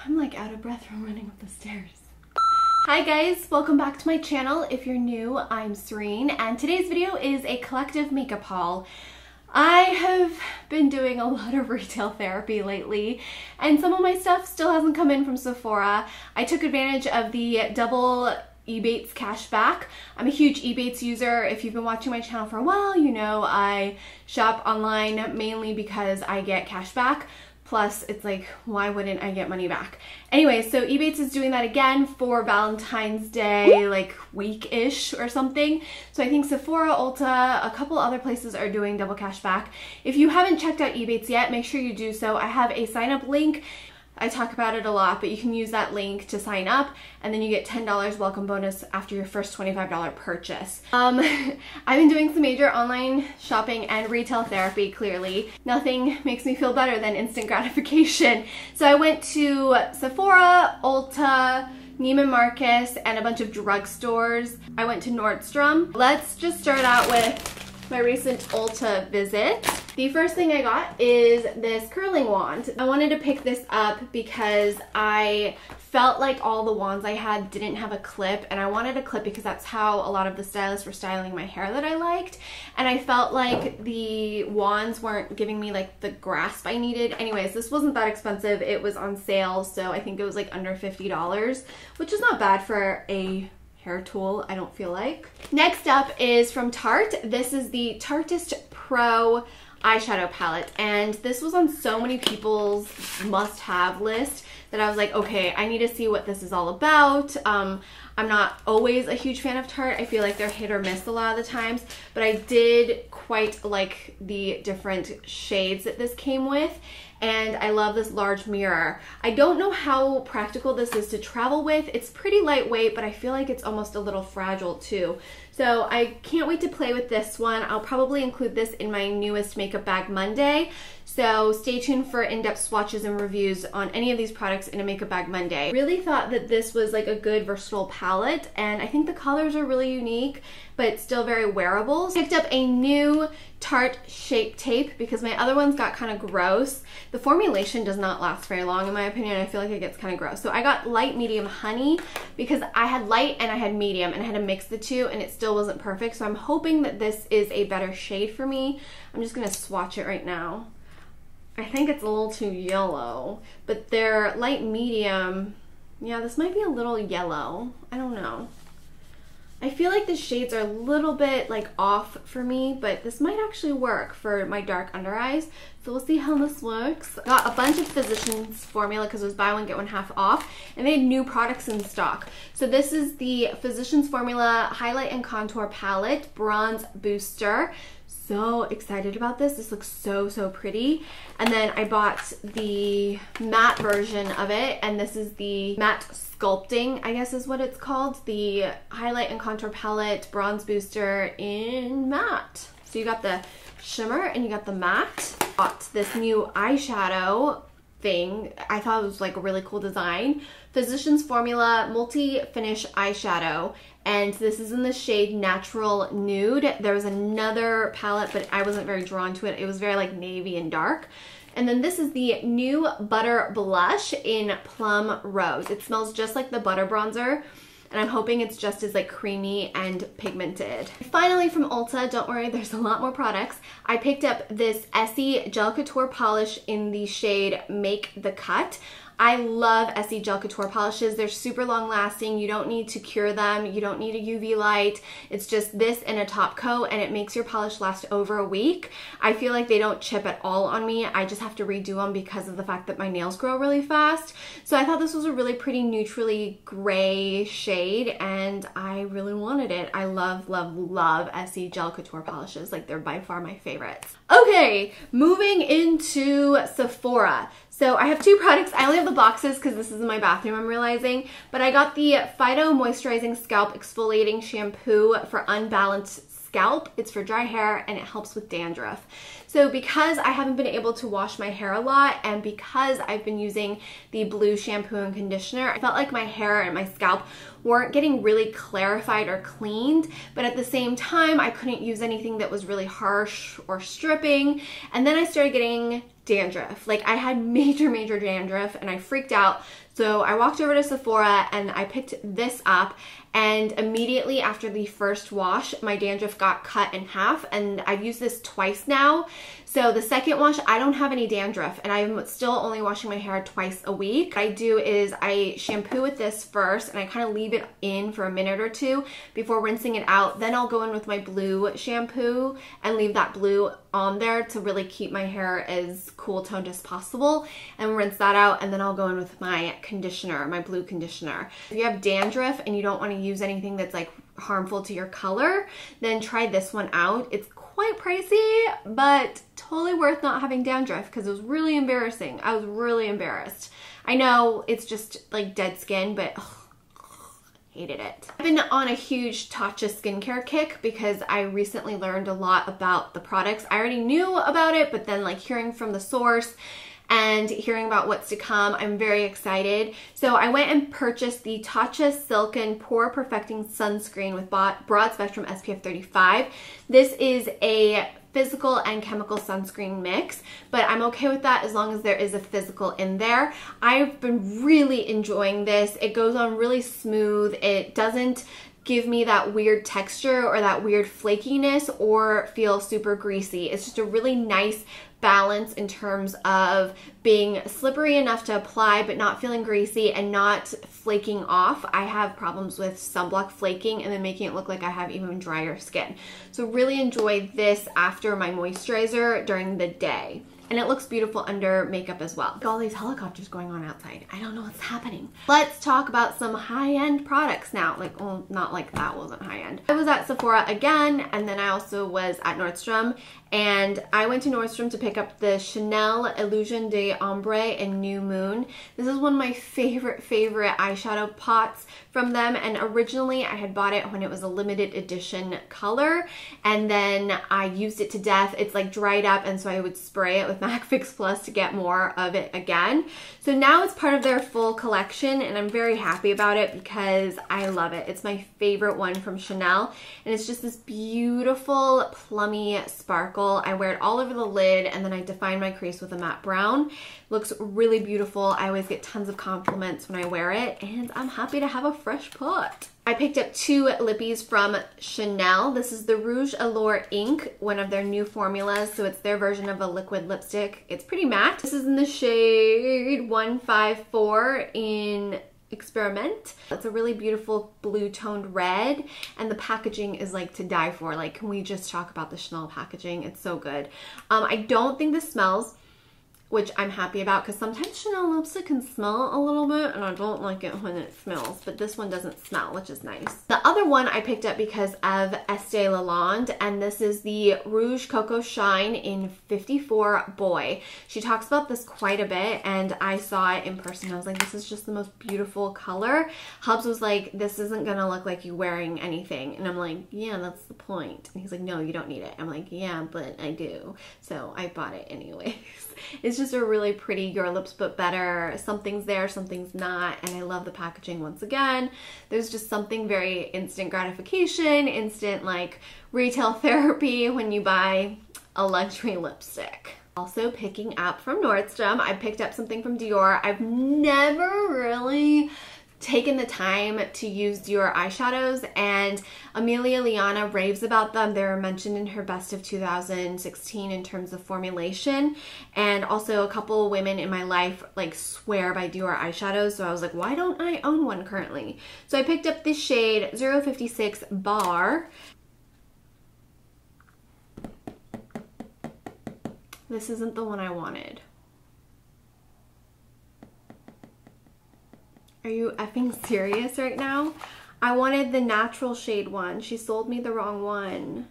I'm like out of breath from running up the stairs. Hi guys, welcome back to my channel. If you're new, I'm Serein, and today's video is a collective makeup haul. I have been doing a lot of retail therapy lately, and some of my stuff still hasn't come in from Sephora. I took advantage of the double Ebates cashback. I'm a huge Ebates user. If you've been watching my channel for a while, you know I shop online mainly because I get cashback. Plus, it's like, why wouldn't I get money back? Anyway, so Ebates is doing that again for Valentine's Day, like week-ish or something. So I think Sephora, Ulta, a couple other places are doing double cash back. If you haven't checked out Ebates yet, make sure you do so. I have a sign-up link. I talk about it a lot, but you can use that link to sign up, and then you get $10 welcome bonus after your first $25 purchase. I've been doing some major online shopping and retail therapy, clearly. Nothing makes me feel better than instant gratification. So I went to Sephora, Ulta, Neiman Marcus, and a bunch of drugstores. I went to Nordstrom. Let's just start out with my recent Ulta visit. The first thing I got is this curling wand. I wanted to pick this up because I felt like all the wands I had didn't have a clip, and I wanted a clip because that's how a lot of the stylists were styling my hair that I liked, and I felt like the wands weren't giving me like the grasp I needed. Anyways, this wasn't that expensive. It was on sale, so I think it was like under $50, which is not bad for a hair tool, I don't feel like. Next up is from Tarte. This is the Tarte Pro eyeshadow palette, and this was on so many people's must-have list that I was like, okay, I need to see what this is all about. I'm not always a huge fan of Tarte. I feel like they're hit or miss a lot of the times, but I did quite like the different shades that this came with, and I love this large mirror. I don't know how practical this is to travel with. It's pretty lightweight, but I feel like it's almost a little fragile too. So I can't wait to play with this one. I'll probably include this in my newest makeup bag Monday. So stay tuned for in-depth swatches and reviews on any of these products in a makeup bag Monday. Really thought that this was like a good versatile palette, and I think the colors are really unique, but still very wearable. Picked up a new Tarte Shape Tape because my other ones got kind of gross. The formulation does not last very long in my opinion. I feel like it gets kind of gross. So I got light, medium, honey because I had light and I had medium, and I had to mix the two, and it still wasn't perfect. So I'm hoping that this is a better shade for me. I'm just gonna swatch it right now. I think it's a little too yellow, but they're light medium. Yeah, this might be a little yellow. I don't know. I feel like the shades are a little bit like off for me, but this might actually work for my dark under eyes. So we'll see how this works. Got a bunch of Physicians formula because it was buy one get one half off, and they had new products in stock. So this is the Physicians formula highlight and contour palette bronze booster. So excited about this. This looks so pretty. And then I bought the matte version of it, and this is the matte sculpting, I guess is what it's called, the highlight and contour palette bronze booster in matte. So you got the shimmer and you got the matte. Got this new eyeshadow thing. I thought it was like a really cool design. Physicians formula multi-finish eyeshadow, and this is in the shade Natural Nude. There was another palette, but I wasn't very drawn to it. It was very like navy and dark. And then this is the new Butter Blush in Plum Rose. It smells just like the butter bronzer, and I'm hoping it's just as like creamy and pigmented. Finally from Ulta, don't worry, there's a lot more products. I picked up this Essie Gel Couture Polish in the shade Make the Cut. I love Essie Gel Couture polishes. They're super long lasting. You don't need to cure them. You don't need a UV light. It's just this and a top coat, and it makes your polish last over a week. I feel like they don't chip at all on me. I just have to redo them because of the fact that my nails grow really fast. So I thought this was a really pretty neutrally gray shade, and I really wanted it. I love Essie Gel Couture polishes. Like, they're by far my favorites. Okay, moving into Sephora. So I have two products. I only have the boxes because this is in my bathroom, I'm realizing. But I got the Phyto Moisturizing Scalp Exfoliating Shampoo for unbalanced scalp. It's for dry hair and it helps with dandruff. So because I haven't been able to wash my hair a lot, and because I've been using the blue shampoo and conditioner, I felt like my hair and my scalp weren't getting really clarified or cleaned, but at the same time I couldn't use anything that was really harsh or stripping. And then I started getting dandruff. Like, I had major dandruff and I freaked out. So I walked over to Sephora and I picked this up, and immediately after the first wash, my dandruff got cut in half, and I've used this twice now. So the second wash, I don't have any dandruff, and I'm still only washing my hair twice a week. What I do is I shampoo with this first, and I kind of leave it in for a minute or two before rinsing it out. Then I'll go in with my blue shampoo and leave that blue on there to really keep my hair as cool toned as possible, and rinse that out, and then I'll go in with my conditioner, my blue conditioner. If you have dandruff and you don't want to use anything that's like harmful to your color, then try this one out. It's quite pricey, but totally worth not having dandruff, because it was really embarrassing. I was really embarrassed. I know it's just like dead skin, but hated it. I've been on a huge Tatcha skincare kick because I recently learned a lot about the products. I already knew about it, but then like hearing from the source and hearing about what's to come, I'm very excited. So I went and purchased the Tatcha Silken Pore Perfecting Sunscreen with broad spectrum SPF 35. This is a physical and chemical sunscreen mix, but I'm okay with that as long as there is a physical in there. I've been really enjoying this. It goes on really smooth. It doesn't give me that weird texture or that weird flakiness or feel super greasy. It's just a really nice balance in terms of being slippery enough to apply but not feeling greasy and not flaking off. I have problems with sunblock flaking and then making it look like I have even drier skin. So really enjoy this after my moisturizer during the day. And it looks beautiful under makeup as well. All these helicopters going on outside. I don't know what's happening. Let's talk about some high-end products now. Like, well, not like that wasn't high-end. I was at Sephora again, and then I also was at Nordstrom. And I went to Nordstrom to pick up the Chanel Illusion de Ombre in New Moon. This is one of my favorite eyeshadow pots from them. And originally I had bought it when it was a limited edition color. And then I used it to death. It's like dried up, and so I would spray it with MAC Fix Plus to get more of it again. So now it's part of their full collection, and I'm very happy about it because I love it. It's my favorite one from Chanel, and it's just this beautiful plummy sparkle. I wear it all over the lid, and then I define my crease with a matte brown. Looks really beautiful. I always get tons of compliments when I wear it, and I'm happy to have a fresh pot. I picked up two lippies from Chanel. This is the Rouge Allure Ink, one of their new formulas, so it's their version of a liquid lipstick. It's pretty matte. This is in the shade 154 in Experiment. It's a really beautiful blue toned red, and the packaging is like to die for. Like, can we just talk about the Chanel packaging? It's so good. I don't think this smells, which I'm happy about, because sometimes Chanel lipstick can smell a little bit and I don't like it when it smells, but this one doesn't smell, which is nice. The other one I picked up because of Estee Lalonde, and this is the Rouge Coco Shine in 54 Boy. She talks about this quite a bit, and I saw it in person. I was like, this is just the most beautiful color. Hubs was like, this isn't gonna look like you wearing anything, and I'm like, yeah, that's the point. And he's like, no, you don't need it. I'm like, yeah, but I do. So I bought it anyways. It's just a really pretty Your Lips But Better. Something's there, something's not, and I love the packaging once again. There's just something very instant gratification, instant like retail therapy when you buy a luxury lipstick. Also picking up from Nordstrom, I picked up something from Dior. I've never really taken the time to use Dior eyeshadows, and Amelia Liana raves about them. They were mentioned in her best of 2016 in terms of formulation, and also a couple women in my life like swear by Dior eyeshadows, so I was like, why don't I own one currently? So I picked up this shade 056 Bar. This isn't the one I wanted. Are you effing serious right now? I wanted the natural shade one. She sold me the wrong one.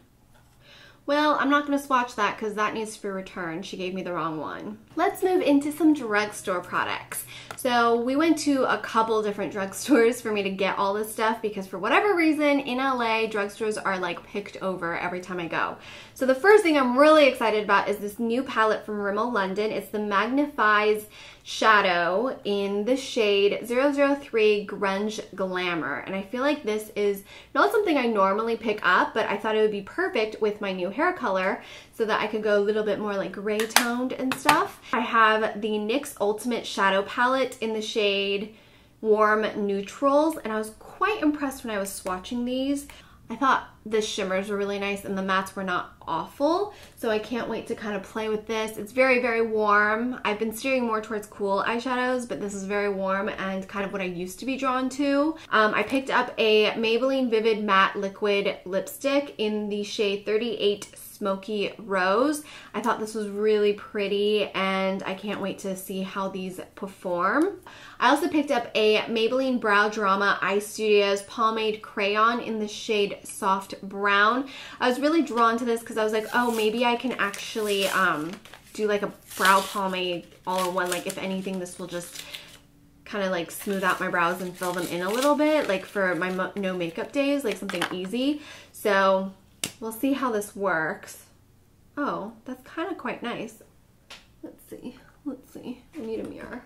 Well, I'm not going to swatch that because that needs to be returned. She gave me the wrong one. Let's move into some drugstore products. So we went to a couple different drugstores for me to get all this stuff because for whatever reason in LA, drugstores are like picked over every time I go. So the first thing I'm really excited about is this new palette from Rimmel London. It's the Magnifies Shadow in the shade 003 Grunge Glamour. And I feel like this is not something I normally pick up, but I thought it would be perfect with my new hair color so that I could go a little bit more like gray toned and stuff. I have the NYX Ultimate Shadow Palette in the shade Warm Neutrals, and I was quite impressed when I was swatching these. I thought the shimmers were really nice and the mattes were not awful, so I can't wait to kind of play with this. It's very, very warm. I've been steering more towards cool eyeshadows, but this is very warm and kind of what I used to be drawn to. I picked up a Maybelline Vivid Matte Liquid Lipstick in the shade 38 Smoky Rose. I thought this was really pretty and I can't wait to see how these perform. I also picked up a Maybelline Brow Drama Eye Studios Pomade Crayon in the shade Soft Brown. I was really drawn to this because I was like, oh, maybe I can actually do like a brow pomade all in one. Like if anything, this will just kind of like smooth out my brows and fill them in a little bit, like for my no makeup days, like something easy. So we'll see how this works. Oh, that's kind of quite nice. Let's see. Let's see. I need a mirror.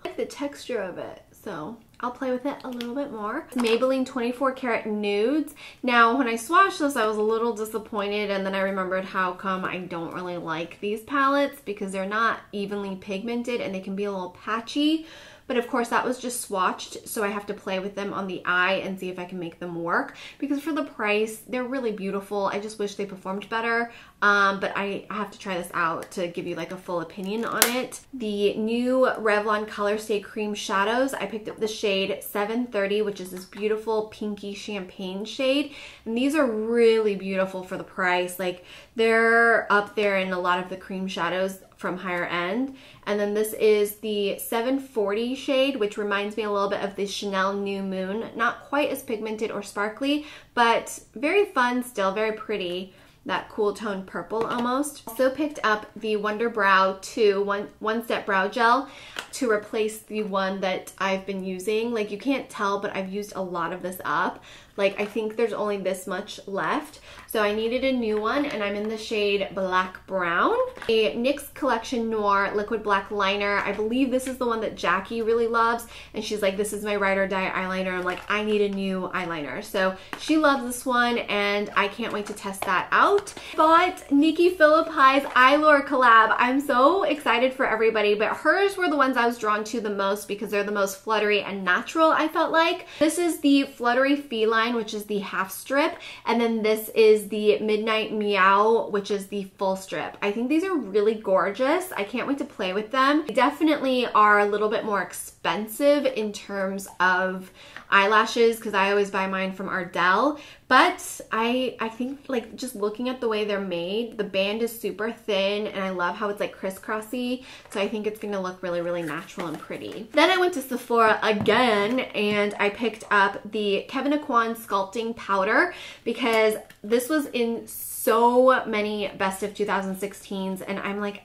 I like the texture of it, so I'll play with it a little bit more. Maybelline 24 Karat Nudes. Now, when I swatched this, I was a little disappointed, and then I remembered how come I don't really like these palettes because they're not evenly pigmented and they can be a little patchy. But of course that was just swatched, so I have to play with them on the eye and see if I can make them work. Because for the price, they're really beautiful. I just wish they performed better. But I have to try this out to give you like a full opinion on it. The new Revlon Color Stay Cream Shadows, I picked up the shade 730, which is this beautiful pinky champagne shade. And these are really beautiful for the price. Like they're up there in a lot of the cream shadows from higher end. And then this is the 740 shade, which reminds me a little bit of the Chanel New Moon. Not quite as pigmented or sparkly, but very fun still, very pretty. That cool toned purple almost. Also picked up the Wonder Brow 2 One Step Brow Gel to replace the one that I've been using. Like you can't tell, but I've used a lot of this up. Like I think there's only this much left. So I needed a new one and I'm in the shade Black Brown. A NYX Collection Noir Liquid Black Liner. I believe this is the one that Jackie really loves. And she's like, this is my ride or die eyeliner. I'm like, I need a new eyeliner. So she loves this one and I can't wait to test that out. Bought Nikki Phillippi's Eyelure collab. I'm so excited for everybody, but hers were the ones I was drawn to the most because they're the most fluttery and natural, I felt like. This is the Fluttery Feline, which is the half strip, and then this is the Midnight Meow, which is the full strip. I think these are really gorgeous. I can't wait to play with them. They definitely are a little bit more expensive in terms of eyelashes because I always buy mine from Ardell, but I think like just looking at the way they're made, the band is super thin and I love how it's like crisscrossy, so I think it's gonna look really, really natural and pretty. Then I went to Sephora again and I picked up the Kevyn Aucoin Sculpting Powder because this was in so many best of 2016s and I'm like,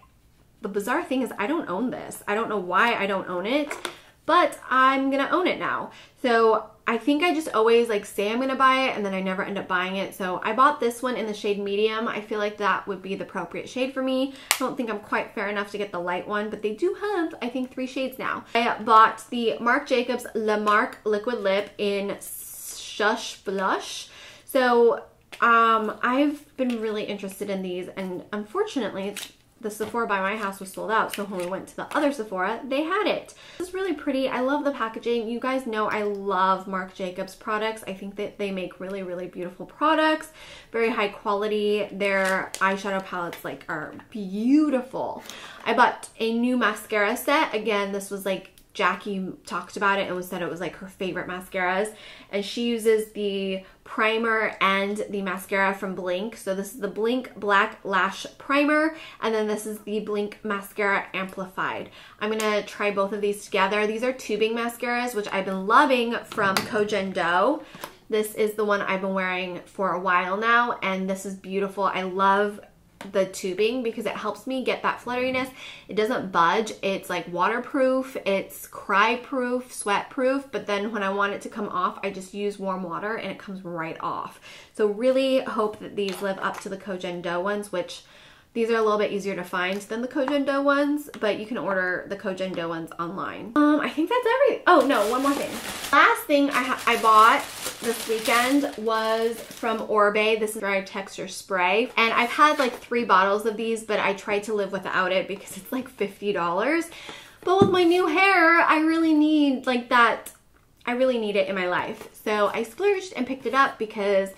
the bizarre thing is I don't own this. I don't know why I don't own it, but I'm gonna own it now. So I think I just always like say I'm gonna buy it and then I never end up buying it. So I bought this one in the shade medium. I feel like that would be the appropriate shade for me. I don't think I'm quite fair enough to get the light one, but they do have, I think, 3 shades now. I bought the Marc Jacobs Le Marc Liquid Lip in Shush Blush. So I've been really interested in these and unfortunately the Sephora by my house was sold out, so when we went to the other Sephora, they had it. It's really pretty. I love the packaging. You guys know I love Marc Jacobs products. I think that they make really, really beautiful products. Very high quality. Their eyeshadow palettes like are beautiful. I bought a new mascara set. Again, this was like Jackie talked about it and said it was like her favorite mascaras, and she uses the primer and the mascara from Blink. So this is the Blink Black Lash Primer and then this is the Blink Mascara Amplified. I'm gonna try both of these together. These are tubing mascaras, which I've been loving from Kojen Do. This is the one I've been wearing for a while now and this is beautiful. I love the tubing because it helps me get that flutteriness. It doesn't budge. It's like waterproof, it's cry proof, sweat proof, but then when I want it to come off, I just use warm water and it comes right off. So really hope that these live up to the Cogen Dough ones, which these are a little bit easier to find than the Cogen Dough ones, but you can order the Cogen Dough ones online. I think that's everything. Oh no, one more thing. Last thing I bought this weekend was from Orbe. This is dry texture spray. And I've had like 3 bottles of these, but I tried to live without it because it's like $50. But with my new hair, I really need like that. I really need it in my life. So I splurged and picked it up because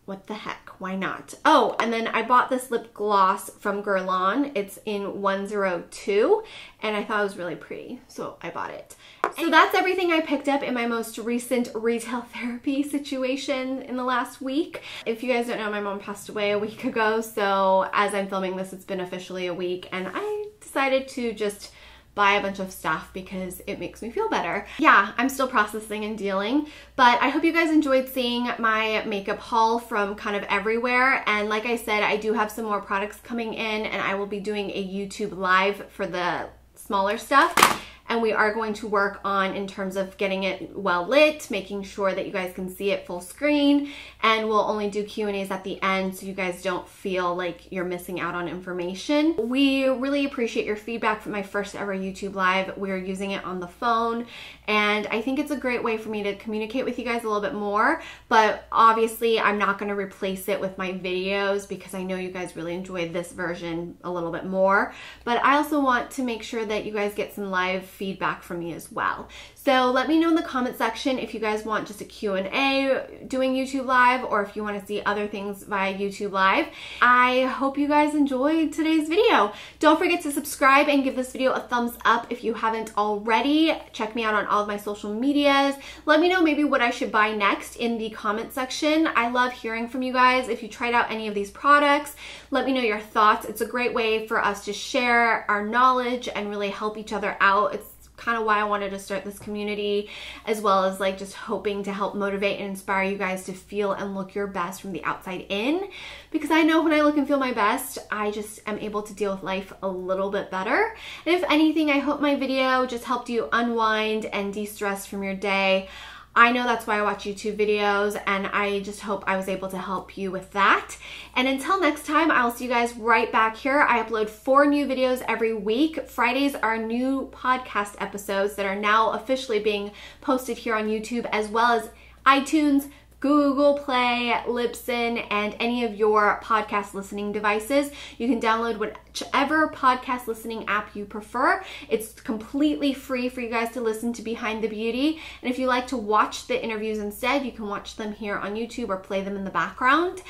what the heck, why not? Oh, and then I bought this lip gloss from Guerlain. It's in 102, and I thought it was really pretty, so I bought it. So that's everything I picked up in my most recent retail therapy situation in the last week. If you guys don't know, my mom passed away a week ago, so as I'm filming this, it's been officially a week, and I decided to just buy a bunch of stuff because it makes me feel better. Yeah, I'm still processing and dealing, but I hope you guys enjoyed seeing my makeup haul from kind of everywhere. And like I said, I do have some more products coming in, and I will be doing a YouTube live for the smaller stuff. And we are going to work on in terms of getting it well lit, making sure that you guys can see it full screen, and we'll only do Q&As at the end so you guys don't feel like you're missing out on information. We really appreciate your feedback from my first ever YouTube live. We're using it on the phone, and I think it's a great way for me to communicate with you guys a little bit more, but obviously I'm not going to replace it with my videos because I know you guys really enjoyed this version a little bit more, but I also want to make sure that you guys get some live feedback from me as well. So let me know in the comment section if you guys want just a Q&A doing YouTube live, or if you want to see other things via YouTube live. I hope you guys enjoyed today's video. Don't forget to subscribe and give this video a thumbs up if you haven't already. Check me out on all of my social medias. Let me know maybe what I should buy next in the comment section. I love hearing from you guys. If you tried out any of these products, let me know your thoughts. It's a great way for us to share our knowledge and really help each other out. It's kind of why I wanted to start this community, as well as like just hoping to help motivate and inspire you guys to feel and look your best from the outside in, because I know when I look and feel my best, I just am able to deal with life a little bit better. And if anything, I hope my video just helped you unwind and de-stress from your day. I know that's why I watch YouTube videos, and I just hope I was able to help you with that. And until next time, I'll see you guys right back here. I upload 4 new videos every week. Fridays are new podcast episodes that are now officially being posted here on YouTube, as well as iTunes, Google Play, Libsyn, and any of your podcast listening devices. You can download whichever podcast listening app you prefer. It's completely free for you guys to listen to Behind the Beauty. And if you like to watch the interviews instead, you can watch them here on YouTube or play them in the background.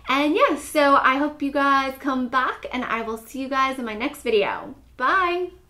And yeah, so I hope you guys come back, and I will see you guys in my next video. Bye!